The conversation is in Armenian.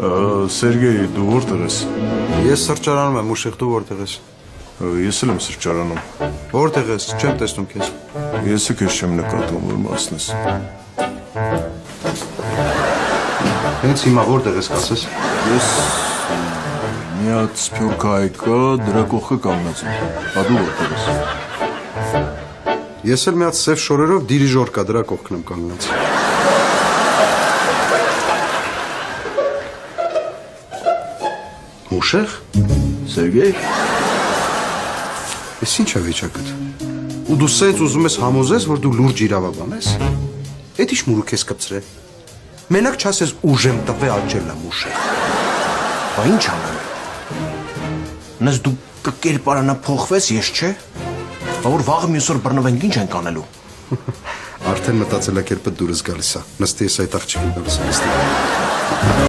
Սերգեյ, դու որտեղ ես։ Ես սրճարանում եմ, Ուշիղ, դու որտեղ ես։ Ես էլ եմ սրճարանում։ Որտեղ ես, չեմ տեսնում քեզ։ Ես քեզ չեմ նկատում, որ մասնես։ Հենց հիմա որտեղ ես, կասես։ Ես մի հատ սփյուռք հայ կա, դրա կողքը կանգնած եմ։ Դու որտեղ ես։ Ես էլ մի հատ սև շորերով դիրիժոր կա, դրա կողքն եմ կանգնած։ Ուշիղ։ Սերգեյ։ Ես ինչ է վիճակդ։ Ու դու սենց ուզում ես համոզես, որ դու լուրջ իրավաբան ես։ Էդ ինչ մուրուք ես կպցրե։ Մենակ չասես ուժ եմ տվե աճել եմ Ուշիղ։ Բա ինչ անեմ։ Նես դու կկերպարանա փոխվես, ես չէ։ Բա որ վաղը մյուս օր բռնվենք ինչ ենք անելու։ Արդեն մտածելակերպը դուրս գալիս է։ Նստի ես այդ աղջիկին գալիս է։